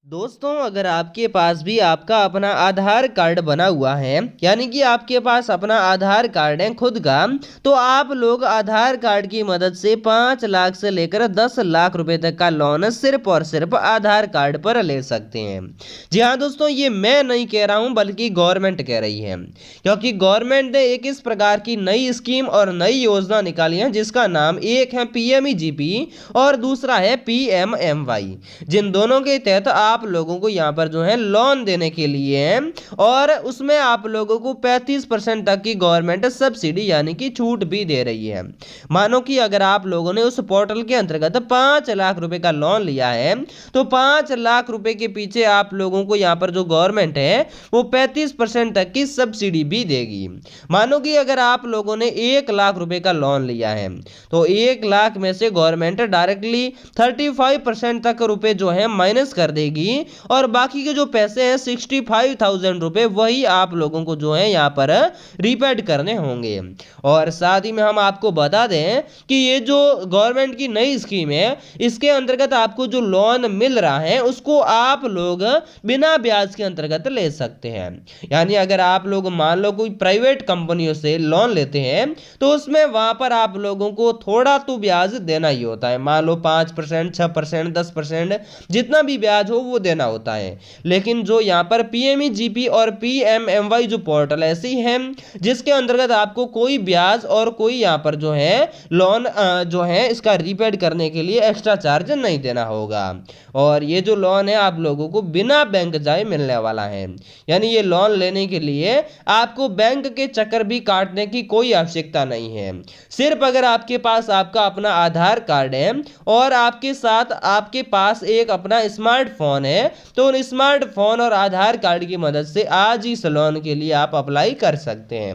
दोस्तों, अगर आपके पास भी आपका अपना आधार कार्ड बना हुआ है, यानी कि आपके पास अपना आधार कार्ड है खुद का, तो आप लोग आधार कार्ड की मदद से 5 लाख से लेकर 10 लाख रुपए तक का लोन सिर्फ और सिर्फ आधार कार्ड पर ले सकते हैं। जी हाँ दोस्तों, ये मैं नहीं कह रहा हूँ बल्कि गवर्नमेंट कह रही है, क्योंकि गवर्नमेंट ने एक इस प्रकार की नई स्कीम और नई योजना निकाली है जिसका नाम एक है PMEGP और दूसरा है PMMY। जिन दोनों के तहत आप लोगों को यहाँ पर जो है लोन देने के लिए है, और उसमें आप लोगों को 35% तक की गवर्नमेंट सब्सिडी यानी कि छूट भी दे रही है। मानो कि अगर आप लोगों ने उस पोर्टल के अंतर्गत 5 लाख रुपए का लोन लिया है, तो 5 लाख रुपए के पीछे आप लोगों को यहाँ पर जो गवर्नमेंट है वो 35% तक की सब्सिडी भी देगी। मानो कि अगर आप लोगों ने 1 लाख रुपए का लोन लिया है, तो 1 लाख में से गवर्नमेंट डायरेक्टली 35% तक रुपए जो है माइनस कर देगी, और बाकी के जो पैसे हैं 65,000 रुपए वही आप लोगों को जो है यहाँ पर रीपेड करने होंगे। और साथ ही में हम आपको बता दें कि ये जो गवर्नमेंट की नई स्कीम है, इसके अंतर्गत आपको जो लोन मिल रहा है उसको आप लोग बिना ब्याज के अंतर्गत ले सकते हैं। यानी अगर आप लोग मान लो कोई प्राइवेट कंपनियों से लोन लेते हैं, तो उसमें वहां पर आप लोगों को थोड़ा तो ब्याज देना ही होता है। मान लो 5%, 6%, 10%, जितना भी ब्याज हो वो देना होता है। लेकिन जो यहाँ पर PMEGP और PMMY जो पोर्टल ऐसी है जिसके अंतर्गत आपको कोई ब्याज और कोई यहाँ पर जो है लोन जो है इसका रीपेड करने के लिए एक्स्ट्रा चार्ज नहीं देना होगा। और ये जो लोन है आप लोगों को बिना बैंक जाए मिलने वाला है। यानी ये लोन लेने के लिए आपको बैंक के चक्कर भी काटने की कोई आवश्यकता नहीं है। सिर्फ अगर आपके पास आपका अपना आधार कार्ड है और आपके साथ आपके पास एक अपना स्मार्टफोन है, तो उन स्मार्टफोन और आधार कार्ड की मदद से आज ही इस लोन के लिए आप अप्लाई कर सकते हैं।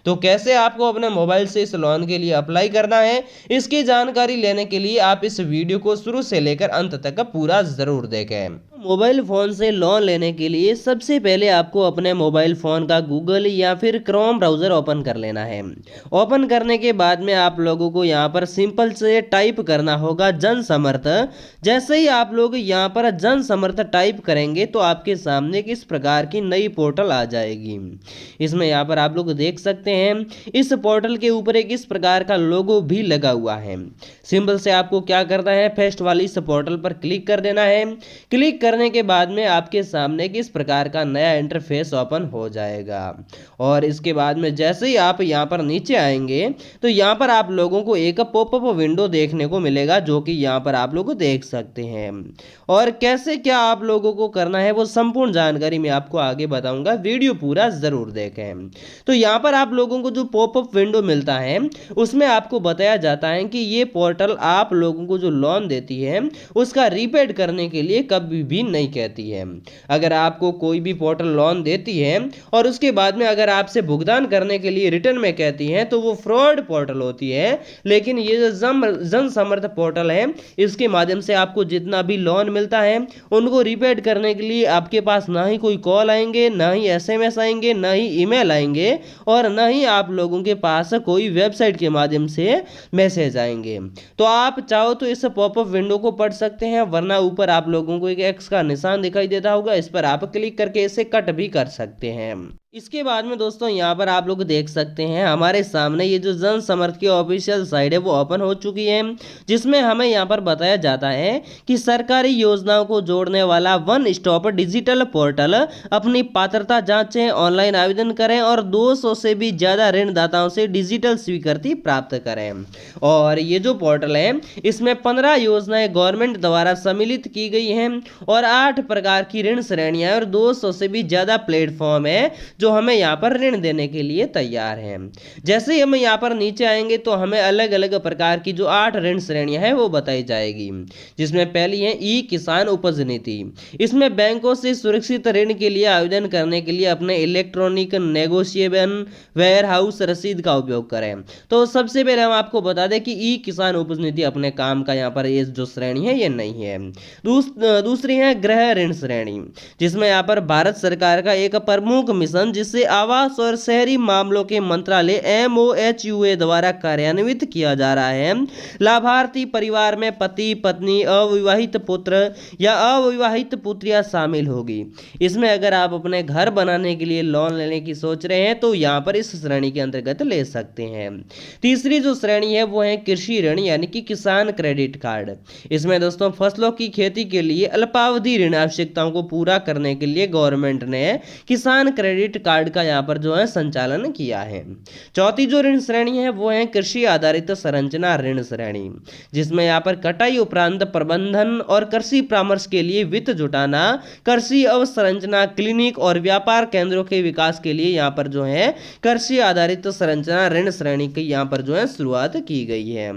तो कैसे आपको अपने मोबाइल से इस लोन के लिए अप्लाई करना है, इसकी जानकारी लेने के लिए आप इस वीडियो को शुरू से लेकर अंत तक पूरा जरूर देखें। मोबाइल फ़ोन से लोन लेने के लिए सबसे पहले आपको अपने मोबाइल फ़ोन का गूगल या फिर क्रोम ब्राउज़र ओपन कर लेना है। ओपन करने के बाद में आप लोगों को यहाँ पर सिंपल से टाइप करना होगा जन समर्थ। जैसे ही आप लोग यहाँ पर जन समर्थ टाइप करेंगे तो आपके सामने किस प्रकार की नई पोर्टल आ जाएगी। इसमें यहाँ पर आप लोग देख सकते हैं, इस पोर्टल के ऊपर एक इस प्रकार का लोगो भी लगा हुआ है। सिंपल से आपको क्या करना है, फर्स्ट वाली इस पोर्टल पर क्लिक कर देना है। क्लिक करने के बाद में आपके सामने किस प्रकार का नया इंटरफेस ओपन हो जाएगा। और इसके बाद में जैसे ही आप यहाँ पर नीचे आएंगे तो यहाँ पर आप लोगों को एक पॉपअप विंडो देखने को मिलेगा, जो कि यहाँ पर आप लोग देख सकते हैं। और कैसे क्या आप लोगों को करना है वो संपूर्ण जानकारी मैं आपको आगे बताऊंगा, वीडियो पूरा जरूर देखें। तो यहाँ पर आप लोगों को जो पॉपअप विंडो मिलता है उसमें आपको बताया जाता है कि ये पोर्टल आप लोगों को जो लोन देती है उसका रीपेड करने के लिए कभी भी नहीं कहती है। अगर आपको कोई भी पोर्टल लोन देती है और उसके बाद में अगर आपसे भुगतान करने के लिए रिटर्न में कहती है, तो वो फ्रॉड पोर्टल होती है। लेकिन ये जो जन समर्थ पोर्टल है, इसके माध्यम से आपको जितना भी लोन मिलता है उनको रीपेड करने के लिए आपके पास ना ही कोई कॉल आएंगे, ना ही SMS आएंगे, ना ही ईमेल आएंगे, और ना ही आप लोगों के पास कोई वेबसाइट के माध्यम से मैसेज आएंगे। तो आप चाहो तो इस पॉपअप विंडो को पढ़ सकते हैं, वरना ऊपर आप लोगों को एक एक्स का निशान दिखाई देता होगा, इस पर आप क्लिक करके इसे कट भी कर सकते हैं। इसके बाद में दोस्तों यहाँ पर आप लोग देख सकते हैं हमारे सामने ये जो जन समर्थ की ऑफिशियल साइट है वो ओपन हो चुकी है, जिसमें हमें यहाँ पर बताया जाता है कि सरकारी योजनाओं को जोड़ने वाला वन स्टॉप डिजिटल पोर्टल, अपनी पात्रता जांचें, ऑनलाइन आवेदन करें और 200 से भी ज़्यादा ऋणदाताओं से डिजिटल स्वीकृति प्राप्त करें। और ये जो पोर्टल है इसमें 15 योजनाएं गवर्नमेंट द्वारा सम्मिलित की गई हैं और 8 प्रकार की ऋण श्रेणियां और 200 से भी ज़्यादा प्लेटफॉर्म है जो हमें यहाँ पर ऋण देने के लिए तैयार हैं। जैसे ही हम यहाँ पर नीचे आएंगे तो हमें अलग अलग प्रकार की जो 8 ऋण श्रेणियां हैं वो बताई जाएगी, जिसमें पहली है ई किसान उपज नीति। इसमें बैंकों से सुरक्षित ऋण के लिए आवेदन करने के लिए अपने इलेक्ट्रॉनिक नेगोशिएबल वेयर हाउस रसीद का उपयोग करें। तो सबसे पहले हम आपको बता दें कि ई किसान उपज नीति अपने काम का यहाँ पर ये जो श्रेणी है ये नहीं है। दूसरी है गृह ऋण श्रेणी, जिसमें यहाँ पर भारत सरकार का एक प्रमुख मिशन जिसे आवास और शहरी मामलों के मंत्रालय MOHUA द्वारा कार्यान्वित किया जा रहा है। लाभार्थी परिवार में पति, पत्नी, अविवाहित पुत्र या अविवाहित पुत्रियां शामिल होगी। इसमें अगर आप अपने घर बनाने के लिए लोन लेने की सोच रहे हैं तो यहाँ पर इस श्रेणी के अंतर्गत ले सकते हैं। तीसरी जो श्रेणी है वो है कृषि ऋण यानी कि किसान क्रेडिट कार्ड। इसमें दोस्तों फसलों की खेती के लिए अल्पावधि ऋण आवश्यकताओं को पूरा करने के लिए गवर्नमेंट ने किसान क्रेडिट कार्ड का यहाँ पर जो है संचालन किया है। चौथी जो ऋण श्रेणी है वो है कृषि आधारित संरचना ऋण श्रेणी, जिसमें यहाँ पर कटाई उपरांत प्रबंधन और कृषि परामर्श के लिए वित्त जुटाना, कृषि अवसंरचना क्लिनिक और व्यापार केंद्रों के विकास के लिए यहाँ पर जो है कृषि आधारित संरचना ऋण श्रेणी की यहाँ पर जो है शुरुआत की गई है।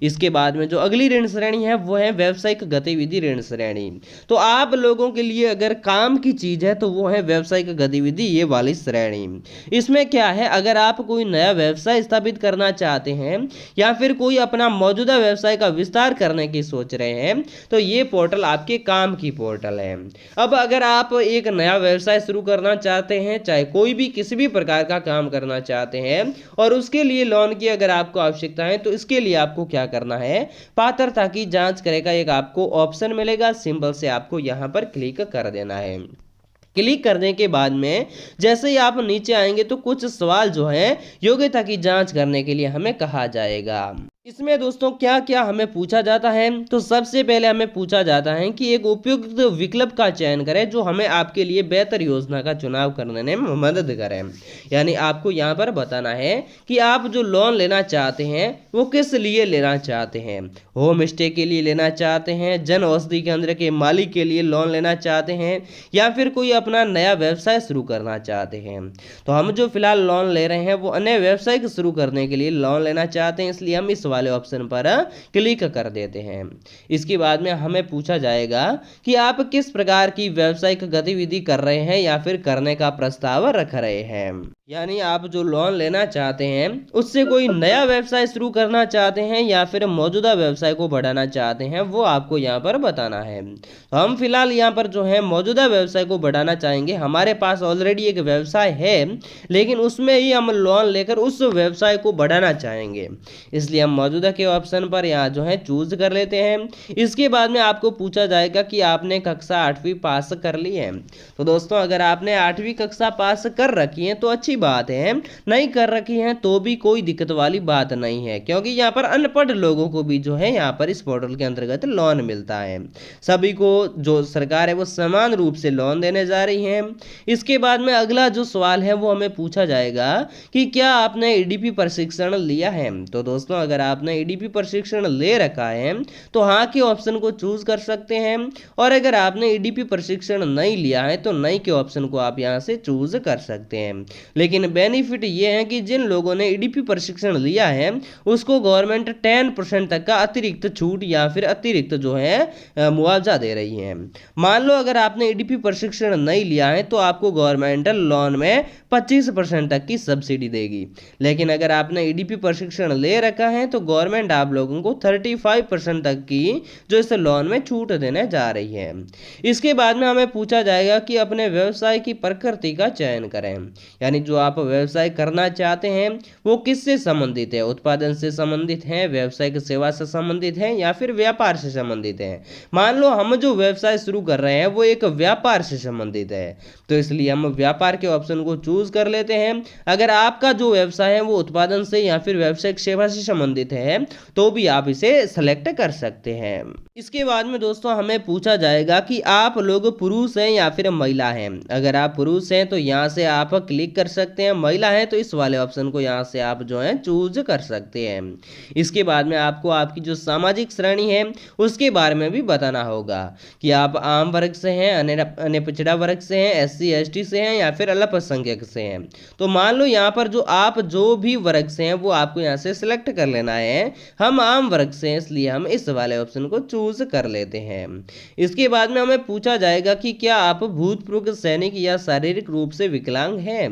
इसके बाद में जो अगली ऋण श्रेणी है वो है व्यावसायिक गतिविधि ऋण श्रेणी। तो आप लोगों के लिए अगर काम की चीज है तो वो है व्यावसायिक गतिविधि ये वाली श्रेणी। इसमें क्या है, अगर आप कोई नया व्यवसाय स्थापित करना चाहते हैं या फिर कोई अपना मौजूदा व्यवसाय का विस्तार करने की सोच रहे हैं तो ये पोर्टल आपके काम की पोर्टल है। अब अगर आप एक नया व्यवसाय शुरू करना चाहते हैं, चाहे कोई भी किसी भी प्रकार का काम करना चाहते हैं और उसके लिए लोन की अगर आपको आवश्यकता है तो इसके लिए आपको क्या करना है, पात्रता की जांच करेगा एक आपको ऑप्शन मिलेगा, सिंपल से आपको यहां पर क्लिक कर देना है। क्लिक करने के बाद में जैसे ही आप नीचे आएंगे तो कुछ सवाल जो है योग्यता की जांच करने के लिए हमें कहा जाएगा। इसमें दोस्तों क्या क्या हमें पूछा जाता है, तो सबसे पहले हमें पूछा जाता है कि एक उपयुक्त विकल्प का चयन करें जो हमें आपके लिए बेहतर योजना का चुनाव करने में मदद करे। यानी आपको यहाँ पर बताना है कि आप जो लोन लेना चाहते हैं वो किस लिए लेना चाहते हैं। होम स्टे के लिए लेना चाहते हैं, जन औषधि केंद्र के मालिक के लिए लोन लेना चाहते हैं, या फिर कोई अपना नया व्यवसाय शुरू करना चाहते हैं। तो हम जो फिलहाल लोन ले रहे हैं वो अन्य व्यवसाय शुरू करने के लिए लोन लेना चाहते हैं, इसलिए हम इस वाले ऑप्शन पर क्लिक कर देते हैं। इसके बाद में हमें पूछा जाएगा कि आप किस प्रकार की व्यावसायिक गतिविधि कर रहे हैं या फिर करने का प्रस्ताव रख रहे हैं। यानी आप जो लोन लेना चाहते हैं उससे कोई नया व्यवसाय शुरू करना चाहते हैं या फिर मौजूदा व्यवसाय को बढ़ाना चाहते हैं, वो आपको यहाँ पर बताना है। तो हम फिलहाल यहाँ पर जो है मौजूदा व्यवसाय को बढ़ाना चाहेंगे। हमारे पास ऑलरेडी एक व्यवसाय है लेकिन उसमें ही हम लोन लेकर उस व्यवसाय को बढ़ाना चाहेंगे, इसलिए हम मौजूदा के ऑप्शन पर यहाँ जो है चूज कर लेते हैं। इसके बाद में आपको पूछा जाएगा कि आपने कक्षा 8वीं पास कर ली है। तो दोस्तों अगर आपने 8वीं कक्षा पास कर रखी है तो अच्छी बात है, नहीं कर रखी है तो भी कोई दिक्कत वाली बात नहीं है, क्योंकि यहाँ पर अनपढ़ लोगों को भी जो है यहाँ पर इस पोर्टल के अंतर्गत लोन मिलता है। सभी को जो सरकार है वो समान रूप से लोन देने जा रही है। इसके बाद में अगला जो सवाल है वो हमें पूछा जाएगा कि क्या आपने ईडीपी प्रशिक्षण लिया है। तो दोस्तों अगर आपने ईडीपी प्रशिक्षण ले रखा है तो हाँ के ऑप्शन को चूज कर सकते हैं, और अगर आपने ईडीपी प्रशिक्षण नहीं लिया है तो नहीं के ऑप्शन को आप यहाँ से चूज कर सकते हैं। लेकिन बेनिफिट ये है कि जिन लोगों ने ईडीपी प्रशिक्षण लिया है उसको गवर्नमेंट 10% तक का अतिरिक्त छूट या फिर अतिरिक्त जो है मुआवजा दे रही है। मान लो अगर आपने ईडीपी प्रशिक्षण नहीं लिया है तो आपको गवर्नमेंट लोन में 25% तक की सब्सिडी देगी, लेकिन अगर आपने ईडीपी प्रशिक्षण ले रखा है तो गवर्नमेंट आप लोगों को 35% तक की जो इस लोन में छूट देने जा रही है। इसके बाद में हमें पूछा जाएगा कि अपने व्यवसाय की प्रकृति का चयन करें, यानी जो आप व्यवसाय करना चाहते हैं वो किससे संबंधित है, उत्पादन से संबंधित है, व्यावसायिक सेवा से संबंधित है या फिर व्यापार से संबंधित है। मान लो हम जो व्यवसाय शुरू कर रहे हैं वो एक व्यापार से संबंधित है तो इसलिए हम व्यापार के ऑप्शन को चूज कर लेते हैं। अगर आपका जो व्यवसाय है वो उत्पादन से या फिर व्यावसायिक सेवा से संबंधित है तो भी आप इसे सेलेक्ट कर सकते हैं। इसके बाद में दोस्तों हमें पूछा जाएगा कि आप लोग पुरुष हैं या फिर महिला हैं। अगर आप पुरुष हैं तो यहाँ से आप क्लिक कर सकते हैं, महिला है तो इस वाले ऑप्शन को यहाँ से आप जो है चूज कर सकते हैं। इसके बाद में आपको आपकी जो सामाजिक श्रेणी है उसके बारे में भी बताना होगा कि आप आम वर्ग से हैं, अन्य पिछड़ा वर्ग से हैं, SC ST से हैं या फिर अल्पसंख्यक से हैं। तो मान लो यहाँ पर जो आप जो भी वर्ग से हैं वो आपको यहाँ से सिलेक्ट कर लेना है। हम आम वर्ग से हैं इसलिए हम इस वाले ऑप्शन को चूज कर लेते हैं। इसके बाद में हमें पूछा जाएगा कि क्या आप भूतपूर्व सैनिक या शारीरिक रूप से विकलांग हैं।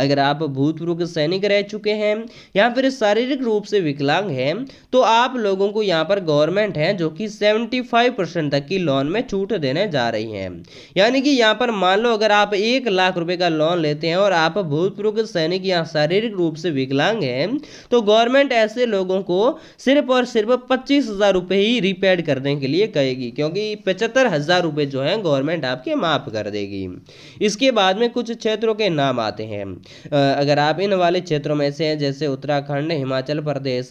अगर आप भूतपूर्व सैनिक रह चुके हैं या फिर शारीरिक रूप से विकलांग हैं तो आप लोगों को यहाँ पर गवर्नमेंट है जो कि 75% तक की लोन में छूट देने जा रही है। यानी कि यहाँ पर मान लो अगर आप 1 लाख रुपए का लोन लेते हैं और आप भूतपूर्व सैनिक या शारीरिक रूप से विकलांग हैं तो गवर्नमेंट ऐसे लोगों को सिर्फ और सिर्फ 25,000 रुपए ही रीपेड करने के लिए कहेगी, क्योंकि 75,000 रुपए जो है गवर्नमेंट आपके माफ कर देगी। इसके बाद में कुछ क्षेत्रों के नाम आते हैं। अगर आप इन वाले क्षेत्रों में से हैं जैसे उत्तराखंड, हिमाचल प्रदेश,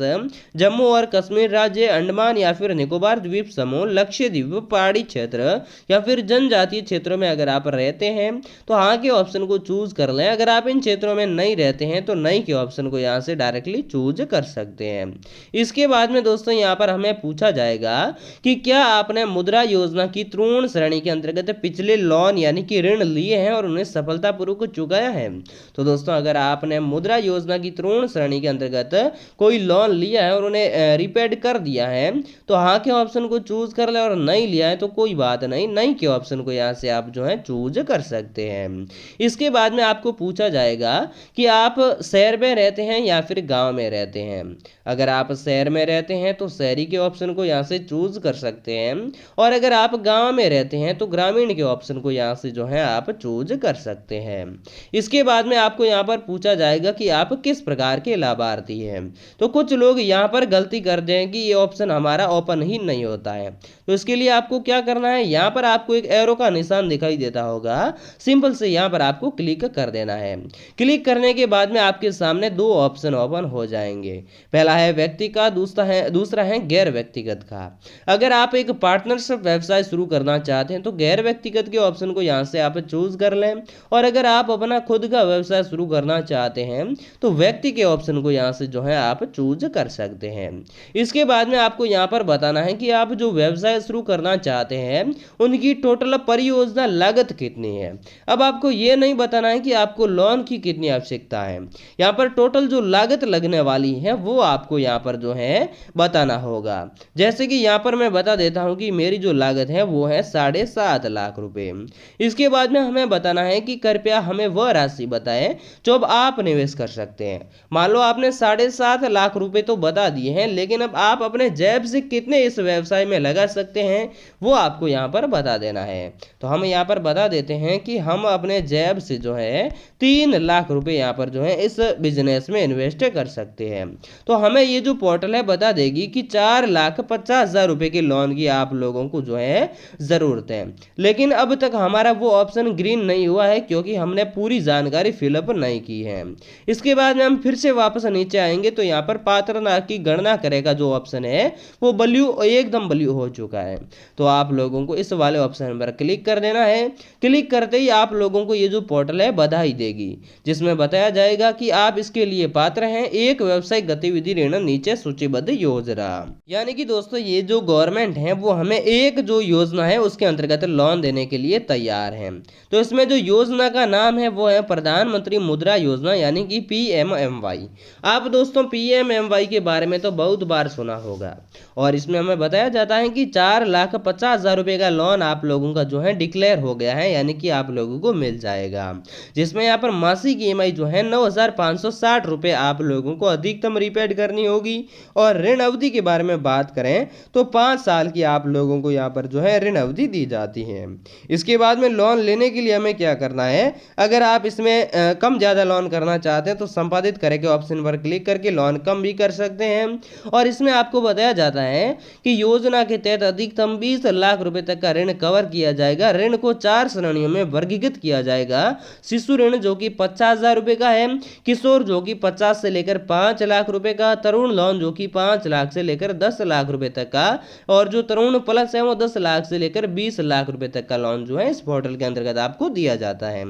जम्मू और कश्मीर राज्य, अंडमान या फिर निकोबार द्वीप समूह, लक्षद्वीप, पहाड़ी क्षेत्र या फिर जनजातीय क्षेत्रों में अगर आप रहते हैं तो हाँ के ऑप्शन को चूज कर लें। अगर आप इन क्षेत्रों में नहीं रहते हैं तो नहीं के ऑप्शन को यहाँ से डायरेक्टली चूज कर सकते हैं। इसके बाद में दोस्तों यहाँ पर हमें पूछा जाएगा कि क्या आपने मुद्रा योजना की तृण श्रेणी के अंतर्गत पिछले लोन यानी कि ऋण लिए हैं और उन्हें सफलतापूर्वक चुकाया है। तो दोस्तों अगर आपने मुद्रा योजना की तृण श्रेणी के अंतर्गत कोई लोन लिया है और उन्हें रिपेड कर दिया है तो हाँ के ऑप्शन को चूज कर ले, और नहीं लिया है तो कोई बात नहीं, नहीं के ऑप्शन को यहाँ से आप जो है चूज कर सकते हैं। इसके बाद में आपको पूछा जाएगा कि आप शहर में रहते हैं या फिर गांव में रहते हैं। अगर आप शहर में रहते हैं तो शहरी के ऑप्शन को यहाँ से चूज कर सकते हैं, और अगर आप गांव में रहते हैं तो ग्रामीण के ऑप्शन को यहाँ से जो है आप चूज कर सकते हैं। इसके बाद में आपको यहाँ पर पूछा जाएगा कि आप किस प्रकार के लाभार्थी हैं। तो कुछ लोग यहाँ पर गलती कर दें कि ये ऑप्शन हमारा ओपन ही नहीं होता है। तो इसके लिए आपको क्या करना है, यहाँ पर आपको एक एरो का निशान दिखाई देता होगा, सिंपल से यहाँ पर आपको क्लिक कर देना है। क्लिक करने के बाद में आपके सामने दो ऑप्शन ओपन हो जाएंगे। पहला है व्यक्ति का, दूसरा है गैर व्यक्तिगत का। अगर आप एक पार्टनरशिप व्यवसाय शुरू करना चाहते हैं तो गैर व्यक्तिगत के ऑप्शन को यहाँ से आप चूज कर लें, और अगर आप अपना खुद का व्यवसाय शुरू करना चाहते हैं तो व्यक्ति के ऑप्शन को यहाँ से जो है आप चूज कर सकते हैं। इसके बाद में आपको यहाँ पर बताना है कि आप जो व्यवसाय शुरू करना चाहते हैं उनकी टोटल परियोजना लागत कितनी है। अब आपको ये नहीं बताना है कि आपको लोन की कितनी आवश्यकता है, यहाँ पर टोटल जो लागत लगने वाली है वो आपको यहाँ पर जो है बताना होगा। जैसे कि यहाँ पर मैं बता देता हूँ कि मेरी जो लागत है वो है 7.5 लाख रुपए। इसके बाद में हमें बताना है कि कृपया हमें वह राशि बताएं जो अब आप निवेश कर सकते हैं। मान लो आपने 7.5 लाख रुपए तो बता दिए हैं, लेकिन अब आप अपने जेब से कितने इस व्यवसाय में लगा सकते हैं वो आपको यहाँ पर बता देना है। तो हम यहाँ पर बता देते हैं कि हम अपने जेब से जो है 3 लाख रुपए यहाँ पर जो है इस बिजनेस में इन्वेस्ट कर सकते हैं। तो हमें ये जो पोर्टल है बता देगी कि 4,50,000 रुपए के लोन की आप लोगों को जो है जरूरत है, लेकिन अब तक हमारा वो ऑप्शन ग्रीन नहीं हुआ है क्योंकि हमने पूरी जानकारी फिलअप नहीं की है। इसके बाद में हम फिर से वापस नीचे आएंगे तो यहाँ पर पात्रता की गणना करेगा जो ऑप्शन है वो एकदम ब्लू हो चुका है। तो आप लोगों को इस वाले ऑप्शन पर क्लिक कर देना है। क्लिक करते ही आप लोगों को ये जो पोर्टल है बधाई देगी, जिसमें बताया जाएगा कि आप इसके लिए पात्र हैं, एक व्यवसायिक गतिविधि ऋण नीचे सूचीबद्ध योजना। यानी कि दोस्तों ये जो गवर्नमेंट है वो हमें एक जो योजना है उसके अंतर्गत लोन देने के लिए तैयार है। तो इसमें जो योजना का नाम है वो है प्रधानमंत्री मुद्रा योजना यानी कि PMMY। आप दोस्तों PMMY के बारे में तो बहुत बार सुना होगा, और इसमें हमें बताया जाता है कि 4,50,000 रुपए का लोन आप लोगों का जो है डिक्लेयर हो गया है, यानी कि आप लोगों को मिल जाएगा, जिसमें यहाँ पर मासिक EMI जो है 9,560 रुपए आप लोगों को अधिकतम रीपेड करनी होगी। और ऋण अवधि के बारे में बात करें तो 5 साल की आप लोगों को यहाँ पर जो है ऋण अवधि दी जाती है। इसके बाद में लोन लेने के लिए हमें क्या करना है, अगर आप इसमें कम ज़्यादा लोन करना चाहते हैं तो संपादित करें के ऑप्शन पर क्लिक करके लोन कम भी कर सकते हैं। और इसमें आपको बताया जाता है कि योजना के तहत अधिकतम 20 लाख रुपए तक का ऋण कवर किया जाएगा। ऋण को 4 श्रेणियों में वर्गीकृत किया जाएगा। शिशु ऋण जो कि 50,000 रुपए का है, किशोर जो कि 50 से लेकर 5 लाख रुपए का, तरुण लोन जो कि 5 लाख से लेकर 10 लाख रुपए तक का, और जो तरुण प्लस है वो 10 लाख से लेकर 20 लाख रुपए तक का लोन जो है इस पोर्टल के अंतर्गत आपको दिया जाता है।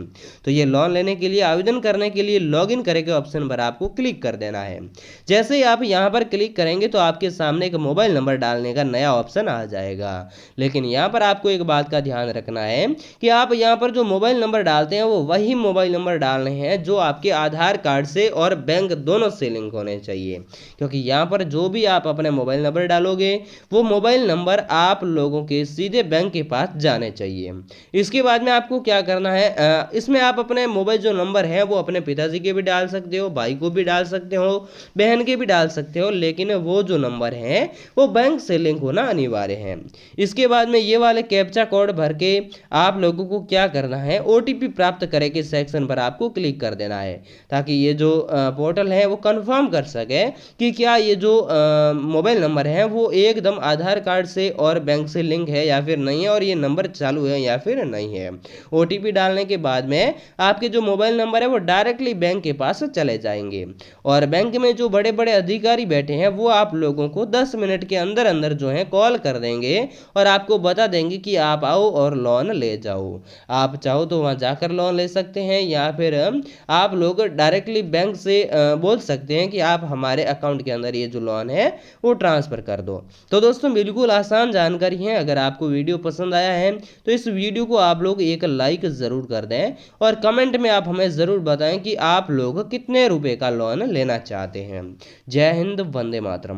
तो ये लोन लेने के लिए आवेदन करने के लिए लॉगिन करें के ऑप्शन पर आपको क्लिक कर देना है। जैसे ही आप यहाँ पर क्लिक करेंगे तो आपके सामने एक मोबाइल नंबर डालने का नया ऑप्शन आ जाएगा। लेकिन यहाँ पर आपको एक बात का ध्यान रखना है कि आप यहाँ पर जो मोबाइल नंबर डालते हैं वो वही मोबाइल नंबर डालने हैं जो आपके आधार कार्ड से और बैंक दोनों से लिंक होने चाहिए, क्योंकि यहाँ पर जो भी आप अपने मोबाइल नंबर डालोगे वो मोबाइल नंबर आप लोगों के सीधे बैंक के पास जाने चाहिए। इसके बाद में आपको क्या करना है, इसमें आप अपने मोबाइल जो नंबर है वो अपने पिताजी के भी डाल सकते हो, भाई को भी डाल सकते हो, बहन के भी डाल सकते हो, लेकिन वो जो नंबर है वो बैंक से लिंक होना अनिवार्य है। इसके बाद में ये वाले कैप्चा कोड भर के आप लोगों को क्या करना है, ओटीपी प्राप्त करे के सेक्शन पर आपको क्लिक कर देना है, ताकि ये जो पोर्टल है वो कंफर्म कर सके कि क्या ये जो मोबाइल नंबर है वो एकदम आधार कार्ड से और बैंक से लिंक है या फिर नहीं है, और ये नंबर चालू है या फिर नहीं है। ओटीपी डालने के बाद में आपके जो मोबाइल नंबर है वो डायरेक्टली बैंक के पास चले जाएंगे, और बैंक में जो बड़े बड़े अधिकारी बैठे हैं वो आप लोगों को 10 मिनट के अंदर अंदर जो है कॉल कर देंगे और आपको बता देंगे कि आप आओ और लोन ले जाओ। आप चाहो तो वहां जाकर लोन ले सकते हैं, या फिर आप लोग डायरेक्टली बैंक से बोल सकते हैं कि आप हमारे अकाउंट के अंदर ये जो लोन है वो ट्रांसफर कर दो। तो दोस्तों बिल्कुल आसान जानकारी है। अगर आपको वीडियो पसंद आया है तो इस वीडियो को आप लोग एक लाइक ज़रूर कर दें, और कमेंट में आप हमें ज़रूर बताएं कि आप लोग कितने रुपए का लोन लेना चाहते हैं। जय हिंद, वंदे मातरम।